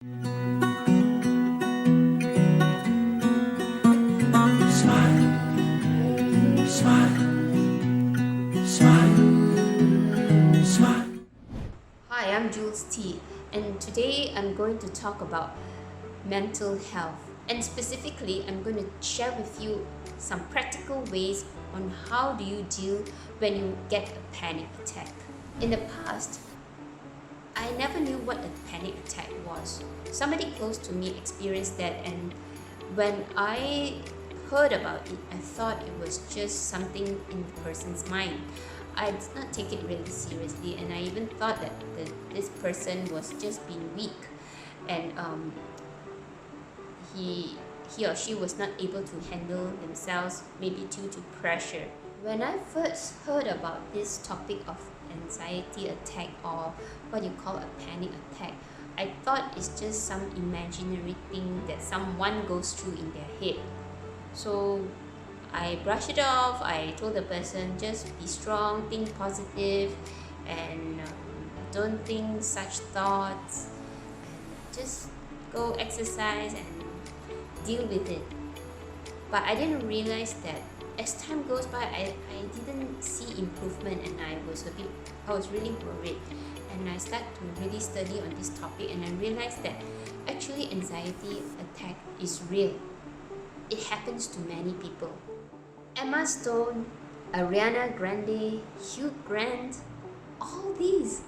Hi, I'm Jules and today I'm going to talk about mental health. And specifically, I'm going to share with you some practical ways on how do you deal when you get a panic attack. In the past, I never knew what a panic attack was. Somebody close to me experienced that, and when I heard about it, I thought it was just something in the person's mind. I did not take it really seriously, and I even thought that this person was just being weak, and he or she was not able to handle themselves, maybe due to pressure. When I first heard about this topic of anxiety attack, or what you call a panic attack, I thought it's just some imaginary thing that someone goes through in their head. So I brushed it off. I told the person, just be strong, think positive, and don't think such thoughts. Just go exercise and deal with it. But I didn't realize that as time goes by, I didn't see improvement, and I was really worried. And I started to really study on this topic, and I realized that actually anxiety attack is real. It happens to many people. Emma Stone, Ariana Grande, Hugh Grant, all these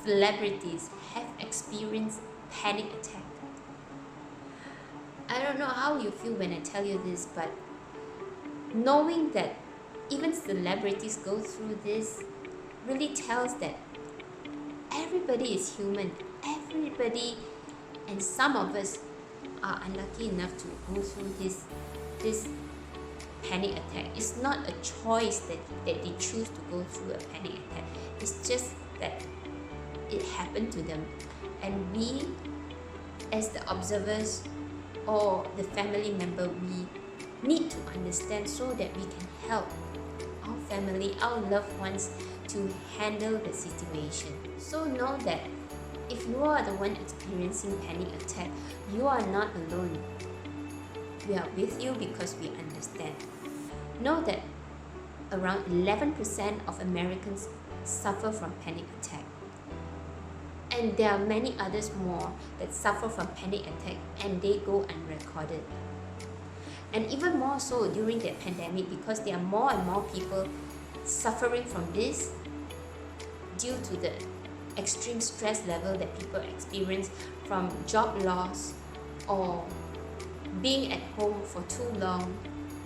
celebrities have experienced panic attack. I don't know how you feel when I tell you this, but knowing that even celebrities go through this really tells that everybody is human. Everybody, and some of us are unlucky enough to go through this panic attack. It's not a choice that they choose to go through a panic attack. It's just that it happened to them, and we as the observers or the family member, we need to understand so that we can help our family, our loved ones to handle the situation. So know that if you are the one experiencing panic attack, you are not alone. We are with you because we understand. Know that around 11% of Americans suffer from panic attack. And there are many others more that suffer from panic attack, and they go unrecorded. And even more so during the pandemic, because there are more and more people suffering from this due to the extreme stress level that people experience from job loss, or being at home for too long,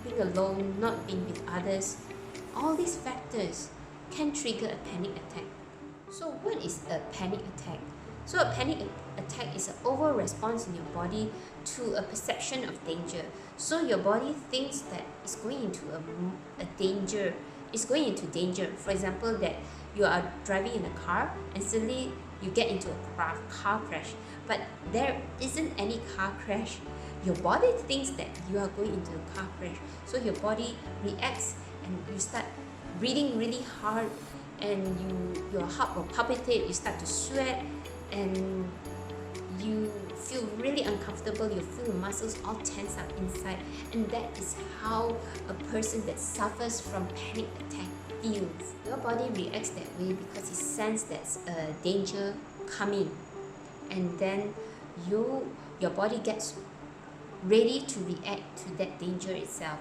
being alone, not being with others. All these factors can trigger a panic attack. So what is a panic attack? So a panic attack is an over response in your body to a perception of danger. So your body thinks that it's going into a danger. It's going into danger. For example, that you are driving in a car and suddenly you get into a car crash, but there isn't any car crash. Your body thinks that you are going into a car crash. So your body reacts, and you start breathing really hard, and your heart will palpitate, you start to sweat, and you feel really uncomfortable. You feel your muscles all tense up inside, and that is how a person that suffers from panic attack feels. Your body reacts that way because it senses there's a danger coming, and then your body gets ready to react to that danger itself.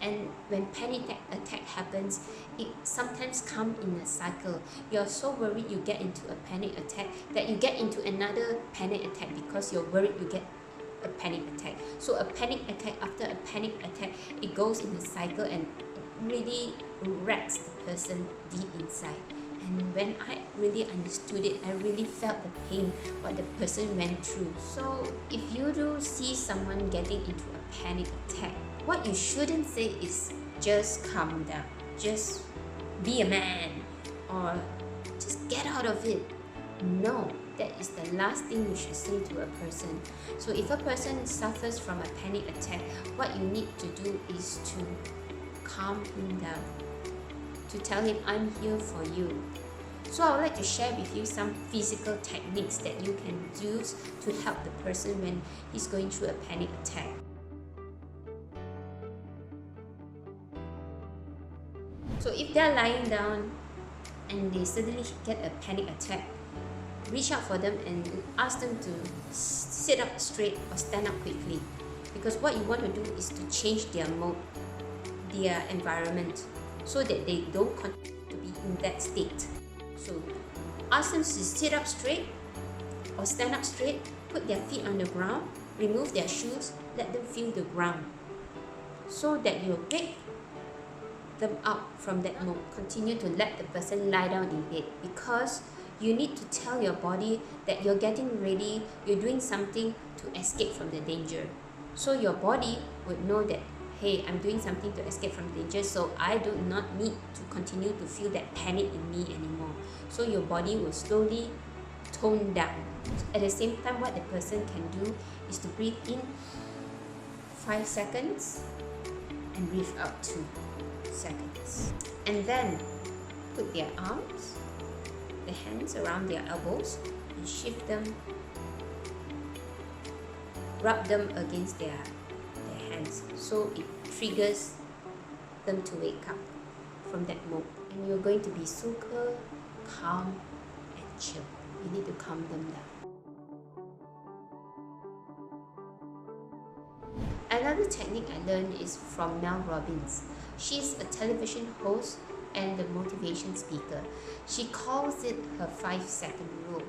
And when panic attack happens, it sometimes comes in a cycle. You're so worried you get into a panic attack that you get into another panic attack because you're worried you get a panic attack. So a panic attack after a panic attack, it goes in a cycle, and it really wrecks the person deep inside. And when I really understood it, I really felt the pain what the person went through. So if you do see someone getting into a panic attack, what you shouldn't say is just calm down, just be a man, or just get out of it. No, that is the last thing you should say to a person. So if a person suffers from a panic attack, what you need to do is to calm him down, to tell him, I'm here for you. So I would like to share with you some physical techniques that you can use to help the person when he's going through a panic attack. So if they're lying down and they suddenly get a panic attack, reach out for them and ask them to sit up straight or stand up quickly. Because what you want to do is to change their mode, their environment, so that they don't continue to be in that state. So ask them to sit up straight or stand up straight, put their feet on the ground, remove their shoes, let them feel the ground, so that you'll wake them up from that mode. Continue to let the person lie down in bed, because you need to tell your body that you're getting ready, you're doing something to escape from the danger. So your body would know that, hey, I'm doing something to escape from danger, so I do not need to continue to feel that panic in me anymore. So your body will slowly tone down. At the same time, what the person can do is to breathe in 5 seconds and breathe out 2 seconds. And then put their arms, the hands around their elbows, and shift them, rub them against their hands, so it triggers them to wake up from that mode. And you're going to be super calm and chill. You need to calm them down. Another technique I learned is from Mel Robbins. She's a television host and a motivation speaker. She calls it her 5-second rule.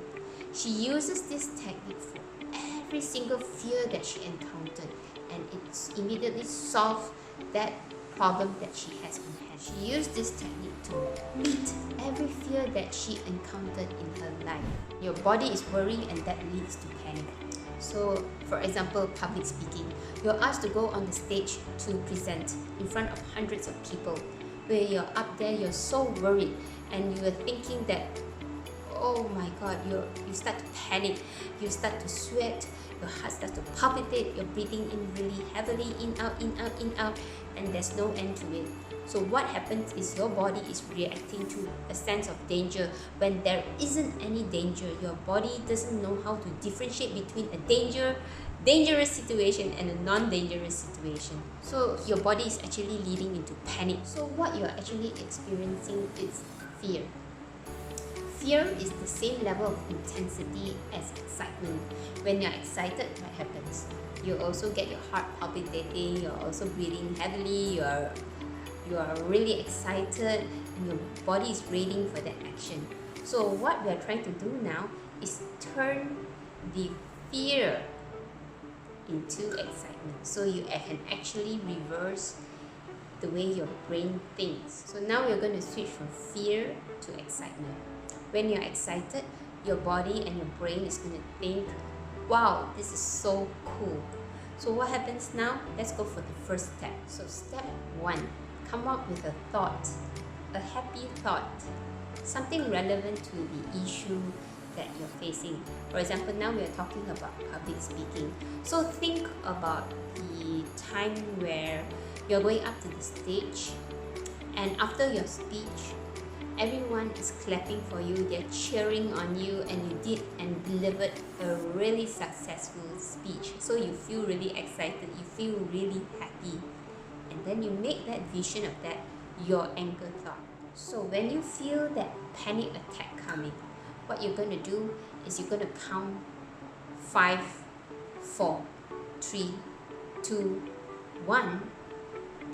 She uses this technique for every single fear that she encountered, and it immediately solved that problem that she has in hand. She used this technique to meet every fear that she encountered in her life. Your body is worrying, and that leads to panic. So, for example, public speaking. You're asked to go on the stage to present in front of hundreds of people. Where you're up there, you're so worried, and you're thinking that, oh my God, you start to panic, you start to sweat, your heart starts to palpitate, you're breathing in really heavily, in, out, and there's no end to it. So what happens is your body is reacting to a sense of danger when there isn't any danger. Your body doesn't know how to differentiate between a dangerous situation and a non-dangerous situation. So your body is actually leading into panic. So what you're actually experiencing is fear. Fear is the same level of intensity as excitement. When you're excited, what happens? You also get your heart palpitating, you're also breathing heavily, you are really excited, and your body is ready for that action. So what we are trying to do now is turn the fear into excitement. So you can actually reverse the way your brain thinks. So now we're going to switch from fear to excitement. When you're excited, your body and your brain is going to think, wow, this is so cool. So what happens now? Let's go for the first step. So step 1, come up with a thought, a happy thought, something relevant to the issue that you're facing. For example, now we are talking about public speaking. So think about the time where you're going up to the stage, and after your speech, everyone is clapping for you, they're cheering on you, and you did and delivered a really successful speech. So you feel really excited, you feel really happy. And then you make that vision of that your anchor thought. So when you feel that panic attack coming, what you're going to do is you're going to count 5, 4, 3, 2, 1,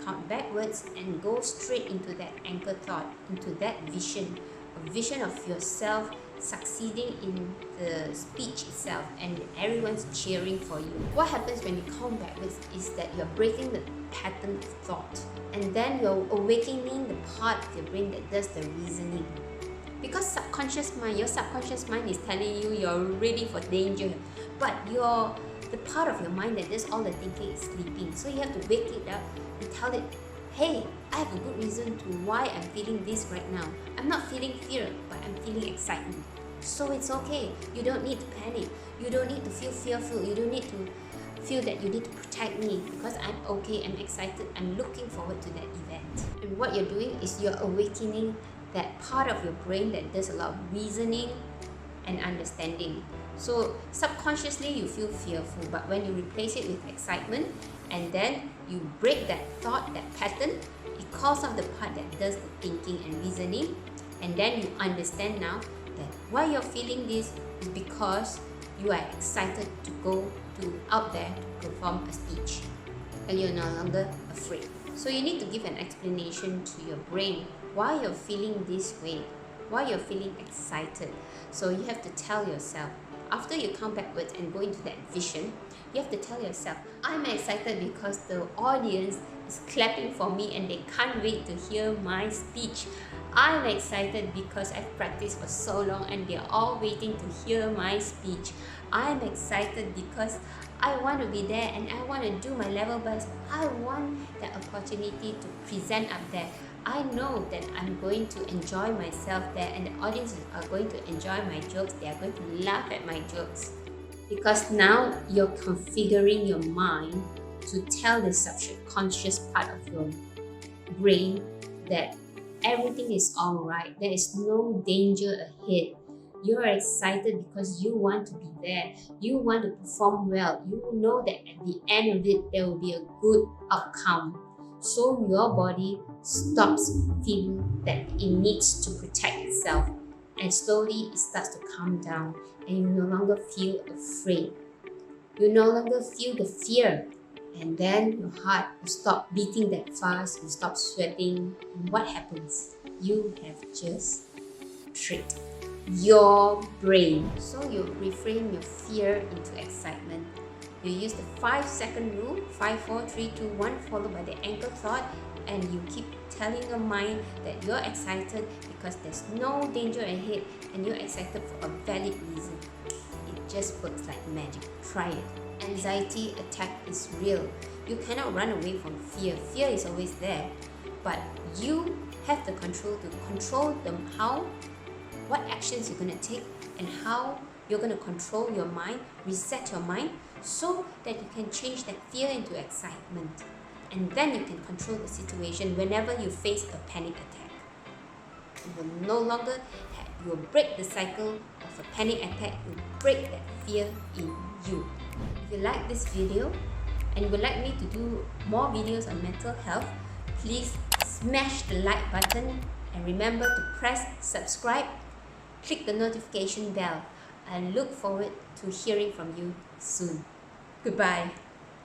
count backwards and go straight into that anchor thought, into that vision, a vision of yourself succeeding in the speech itself, and everyone's cheering for you. What happens when you count backwards is that you're breaking the pattern of thought, and then you're awakening the part of your brain that does the reasoning. Because your subconscious mind is telling you you're ready for danger, but the part of your mind that does all the thinking is sleeping. So you have to wake it up and tell it, hey, I have a good reason to why I'm feeling this right now. I'm not feeling fear, but I'm feeling excitement. So it's okay. You don't need to panic. You don't need to feel fearful. You don't need to feel that you need to protect me, because I'm okay, I'm excited, I'm looking forward to that event. And what you're doing is you're awakening that part of your brain that does a lot of reasoning and understanding. So subconsciously you feel fearful, but when you replace it with excitement and then you break that thought, that pattern, it calls off the part that does the thinking and reasoning, and then you understand now that why you're feeling this is because you are excited to go out there to perform a speech and you're no longer afraid. So you need to give an explanation to your brain why you're feeling this way, why you're feeling excited. So you have to tell yourself, after you come backwards and go into that vision, you have to tell yourself, I'm excited because the audience is clapping for me and they can't wait to hear my speech. I'm excited because I've practiced for so long and they're all waiting to hear my speech. I'm excited because I want to be there and I want to do my level best. I want that opportunity to present up there. I know that I'm going to enjoy myself there and the audience are going to enjoy my jokes. They are going to laugh at my jokes. Because now you're configuring your mind to tell the subconscious part of your brain that everything is alright. There is no danger ahead. You are excited because you want to be there. You want to perform well. You know that at the end of it, there will be a good outcome. So your body stops feeling that it needs to protect itself. And slowly it starts to calm down and you no longer feel afraid. You no longer feel the fear. And then your heart will stop beating that fast, you stop sweating. And what happens? You have just tricked your brain. So you reframe your fear into excitement. You use the 5-second rule, 5, 4, 3, 2, 1, followed by the anchor thought, and you keep telling your mind that you're excited because there's no danger ahead and you're excited for a valid reason. It just works like magic. Try it. Anxiety attack is real. You cannot run away from fear. Fear is always there. But you have the control to control them, how, what actions you're going to take, and how you're going to control your mind, reset your mind, so that you can change that fear into excitement. And then you can control the situation whenever you face a panic attack. You will no longer you will break the cycle of a panic attack. You break that fear in you. If you like this video and would like me to do more videos on mental health, please smash the like button and remember to press subscribe. Click the notification bell. I look forward to hearing from you soon. Goodbye.